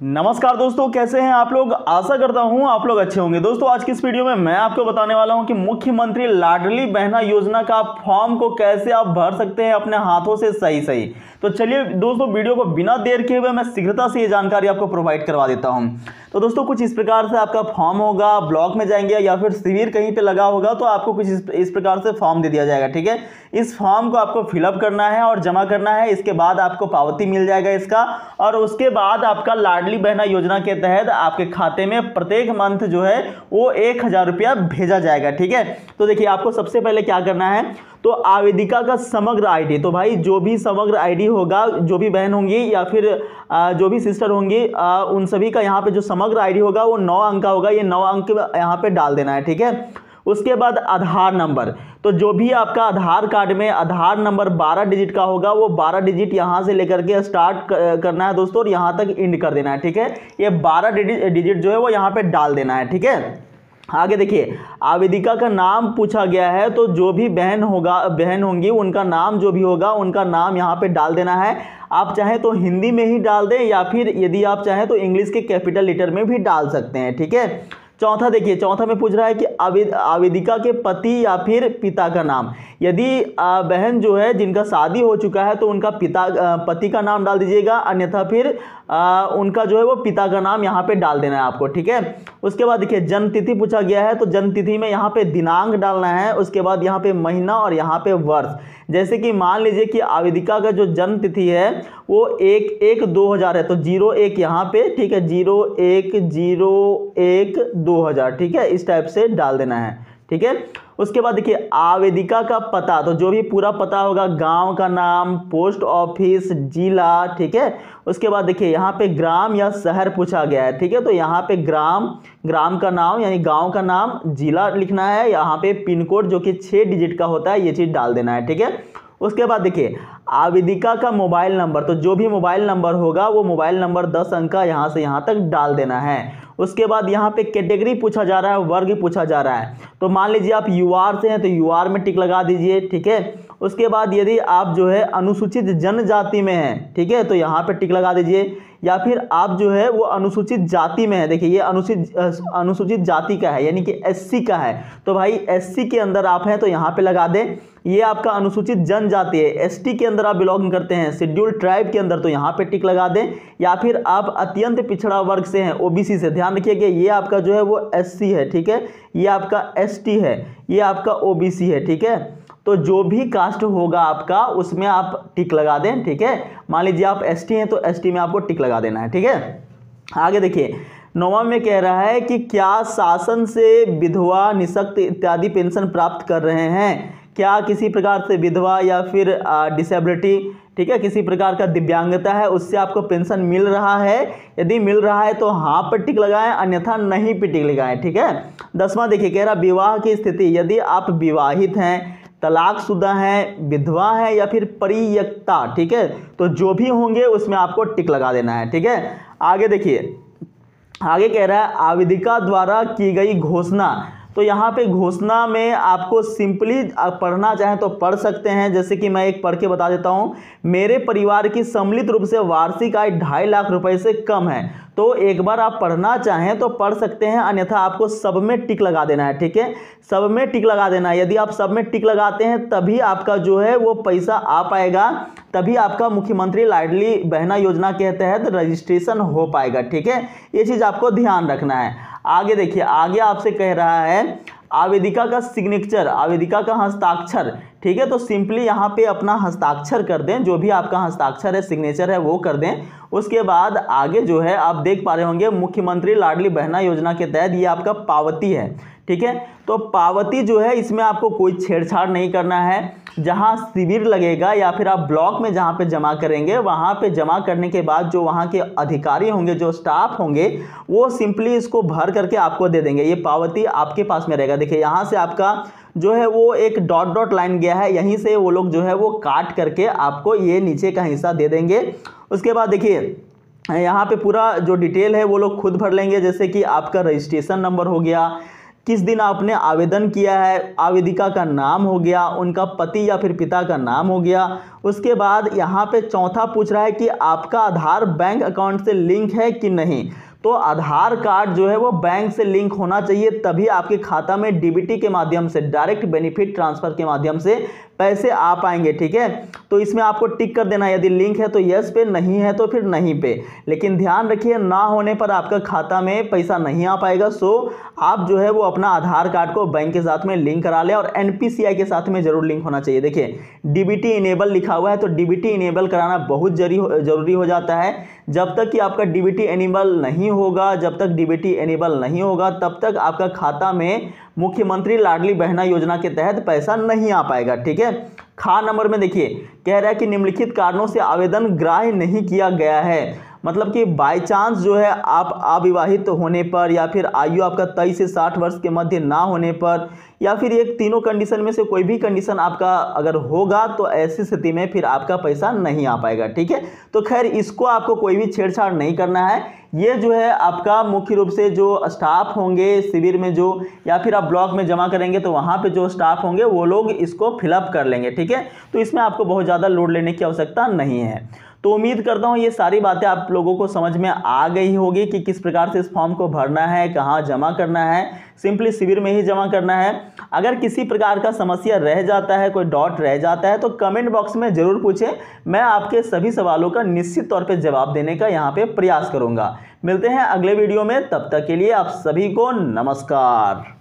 नमस्कार दोस्तों, कैसे हैं आप लोग। आशा करता हूं आप लोग अच्छे होंगे। दोस्तों आज की इस वीडियो में मैं आपको बताने वाला हूं कि मुख्यमंत्री लाडली बहना योजना का फॉर्म को कैसे आप भर सकते हैं अपने हाथों से सही। तो चलिए दोस्तों, वीडियो को बिना देर किए हुए मैं शीघ्रता से ये जानकारी आपको प्रोवाइड करवा देता हूं। तो दोस्तों कुछ इस प्रकार से आपका फॉर्म होगा, ब्लॉक में जाएंगे या फिर शिविर कहीं पे लगा होगा तो आपको कुछ इस प्रकार से फॉर्म दे दिया जाएगा। ठीक है, इस फॉर्म को आपको फिलअप करना है और जमा करना है। इसके बाद आपको पावती मिल जाएगा इसका, और उसके बाद आपका लाडली बहना योजना के तहत आपके खाते में प्रत्येक मंथ जो है वो 1000 रुपया भेजा जाएगा। ठीक है, तो देखिए आपको सबसे पहले क्या करना है, तो आवेदिका का समग्र आईडी, तो भाई जो भी समग्र आईडी होगा, जो भी बहन होंगी या फिर जो भी सिस्टर होंगी, उन सभी का यहाँ पे जो समग्र आईडी होगा वो 9 अंक का होगा। ये 9 अंक यहाँ पे डाल देना है। ठीक है, उसके बाद आधार नंबर, तो जो भी आपका आधार कार्ड में आधार नंबर 12 डिजिट का होगा वो 12 डिजिट यहाँ से लेकर के स्टार्ट करना है दोस्तों, और यहाँ तक एंड कर देना है। ठीक है, ये 12 डिजिट जो है वो यहाँ पे डाल देना है। ठीक है, आगे देखिए आवेदिका का नाम पूछा गया है, तो जो भी बहन होंगी उनका नाम जो भी होगा उनका नाम यहाँ पे डाल देना है। आप चाहे तो हिंदी में ही डाल दें या फिर यदि आप चाहें तो इंग्लिश के कैपिटल लेटर में भी डाल सकते हैं। ठीक है, चौथा देखिए, चौथा में पूछ रहा है कि आवेदिका के पति या फिर पिता का नाम। यदि बहन जो है जिनका शादी हो चुका है तो उनका पति का नाम डाल दीजिएगा, अन्यथा फिर उनका जो है वो पिता का नाम यहाँ पे डाल देना है आपको। ठीक है, उसके बाद देखिए जन्म तिथि पूछा गया है, तो जन्म तिथि में यहाँ पे दिनांक डालना है, उसके बाद यहाँ पे महीना और यहाँ पे वर्ष। जैसे कि मान लीजिए कि आवेदिका का जो जन्म तिथि है वो 1/1/2000 है, तो 01 यहाँ पे। ठीक है, 01/01/2000। ठीक है, इस टाइप से डाल देना है। ठीक है, उसके बाद देखिए आवेदिका का पता, तो जो भी पूरा पता होगा, गांव का नाम, पोस्ट ऑफिस, जिला। ठीक है, उसके बाद देखिए यहाँ पे ग्राम या शहर पूछा गया है। ठीक है, तो यहाँ पे ग्राम का नाम यानी गांव का नाम, जिला लिखना है, यहाँ पे पिन कोड जो कि 6 डिजिट का होता है ये चीज़ डाल देना है। ठीक है, उसके बाद देखिए आवेदिका का मोबाइल नंबर, तो जो भी मोबाइल नंबर होगा वो मोबाइल नंबर 10 अंक का यहाँ से यहाँ तक डाल देना है। उसके बाद यहाँ पे कैटेगरी पूछा जा रहा है, वर्ग पूछा जा रहा है, तो मान लीजिए आप यूआर से हैं तो यूआर में टिक लगा दीजिए। ठीक है, उसके बाद यदि आप जो है अनुसूचित जनजाति में हैं, ठीक है, तो यहाँ पे टिक लगा दीजिए, या फिर आप जो है वो अनुसूचित जाति में है। देखिए ये अनुसूचित जाति का है यानी कि एससी का है, तो भाई एससी के अंदर आप हैं तो यहाँ पे लगा दें। ये आपका अनुसूचित जनजाति है, एसटी के अंदर आप बिलोंग करते हैं, शेड्यूल्ड ट्राइब के अंदर, तो यहाँ पे टिक लगा दें। या फिर आप अत्यंत पिछड़ा वर्ग से हैं, ओबीसी से, ध्यान रखिएगा ये आपका जो है वो एससी है। ठीक है, ये आपका एसटी है, ये आपका ओबीसी है। ठीक है, तो जो भी कास्ट होगा आपका उसमें आप टिक लगा दें। ठीक है, मान लीजिए आप एसटी हैं तो एसटी में आपको टिक लगा देना है। ठीक है, आगे देखिए 9वां में कह रहा है कि क्या शासन से विधवा, निःशक्त इत्यादि पेंशन प्राप्त कर रहे हैं, क्या किसी प्रकार से विधवा या फिर डिसेबिलिटी, ठीक है, किसी प्रकार का दिव्यांगता है उससे आपको पेंशन मिल रहा है। यदि मिल रहा है तो हाँ पर टिक लगाएं, अन्यथा नहीं पर टिक लगाएं। ठीक है, 10वां देखिए कह रहा विवाह की स्थिति, यदि आप विवाहित हैं, तलाकशुदा हैं, विधवा हैं या फिर परित्यक्ता, ठीक है, तो जो भी होंगे उसमें आपको टिक लगा देना है। ठीक है, आगे देखिए, आगे कह रहा है आवेदिका द्वारा की गई घोषणा, तो यहाँ पे घोषणा में आपको सिंपली पढ़ना चाहें तो पढ़ सकते हैं। जैसे कि मैं एक पढ़ के बता देता हूँ, मेरे परिवार की सम्मिलित रूप से वार्षिक आय 2.5 लाख रुपए से कम है। तो एक बार आप पढ़ना चाहें तो पढ़ सकते हैं, अन्यथा आपको सब में टिक लगा देना है। ठीक है, सब में टिक लगा देना है। यदि आप सब में टिक लगाते हैं तभी आपका जो है वो पैसा आ पाएगा, तभी आपका मुख्यमंत्री लाडली बहना योजना के तहत रजिस्ट्रेशन हो पाएगा। ठीक है, ये चीज़ आपको ध्यान रखना है। आगे देखिए, आगे आपसे कह रहा है आवेदिका का सिग्नेचर, आवेदिका का हस्ताक्षर। ठीक है, तो सिंपली यहाँ पे अपना हस्ताक्षर कर दें, जो भी आपका हस्ताक्षर है, सिग्नेचर है वो कर दें। उसके बाद आगे जो है आप देख पा रहे होंगे मुख्यमंत्री लाडली बहना योजना के तहत ये आपका पावती है। ठीक है, तो पावती जो है इसमें आपको कोई छेड़छाड़ नहीं करना है। जहाँ शिविर लगेगा या फिर आप ब्लॉक में जहाँ पे जमा करेंगे वहाँ पे जमा करने के बाद जो वहाँ के अधिकारी होंगे, जो स्टाफ होंगे, वो सिंपली इसको भर करके आपको दे देंगे। ये पावती आपके पास में रहेगा। देखिए यहाँ से आपका जो है वो एक डॉट लाइन गया है, यहीं से वो लोग जो है वो काट करके आपको ये नीचे का हिस्सा दे देंगे। उसके बाद देखिए यहाँ पे पूरा जो डिटेल है वो लोग खुद भर लेंगे, जैसे कि आपका रजिस्ट्रेशन नंबर हो गया, किस दिन आपने आवेदन किया है, आवेदिका का नाम हो गया, उनका पति या फिर पिता का नाम हो गया। उसके बाद यहाँ पे चौथा पूछ रहा है कि आपका आधार बैंक अकाउंट से लिंक है कि नहीं। तो आधार कार्ड जो है वो बैंक से लिंक होना चाहिए, तभी आपके खाता में डीबीटी के माध्यम से, डायरेक्ट बेनिफिट ट्रांसफर के माध्यम से पैसे आ पाएंगे। ठीक है, तो इसमें आपको टिक कर देना है, यदि लिंक है तो यस पे, नहीं है तो फिर नहीं पे। लेकिन ध्यान रखिए, ना होने पर आपका खाता में पैसा नहीं आ पाएगा। सो आप जो है वो अपना आधार कार्ड को बैंक के साथ में लिंक करा लें, और एनपीसीआई के साथ में जरूर लिंक होना चाहिए। देखिए डीबीटी इनेबल लिखा हुआ है, तो डीबीटी इनेबल कराना बहुत जरूरी हो जाता है। जब तक कि आपका डीबीटी इनेबल नहीं होगा, जब तक डीबीटी इनेबल नहीं होगा, तब तक आपका खाता में मुख्यमंत्री लाडली बहना योजना के तहत पैसा नहीं आ पाएगा। ठीक है, खा नंबर में देखिए कह रहा है कि निम्नलिखित कारणों से आवेदन ग्राह्य नहीं किया गया है। मतलब कि बाय चांस जो है आप अविवाहित होने पर, या फिर आयु आपका 23 से 60 वर्ष के मध्य ना होने पर, या फिर एक तीनों कंडीशन में से कोई भी कंडीशन आपका अगर होगा, तो ऐसी स्थिति में फिर आपका पैसा नहीं आ पाएगा। ठीक है, तो खैर इसको आपको कोई भी छेड़छाड़ नहीं करना है। ये जो है आपका मुख्य रूप से जो स्टाफ होंगे शिविर में जो, या फिर आप ब्लॉक में जमा करेंगे तो वहाँ पे जो स्टाफ होंगे वो लोग इसको फिलअप कर लेंगे। ठीक है, तो इसमें आपको बहुत ज़्यादा लोड लेने की आवश्यकता नहीं है। तो उम्मीद करता हूँ ये सारी बातें आप लोगों को समझ में आ गई होगी कि किस प्रकार से इस फॉर्म को भरना है, कहाँ जमा करना है। सिंपली शिविर में ही जमा करना है। अगर किसी प्रकार का समस्या रह जाता है, कोई डॉट रह जाता है, तो कमेंट बॉक्स में ज़रूर पूछें। मैं आपके सभी सवालों का निश्चित तौर पे जवाब देने का यहाँ पे प्रयास करूँगा। मिलते हैं अगले वीडियो में, तब तक के लिए आप सभी को नमस्कार।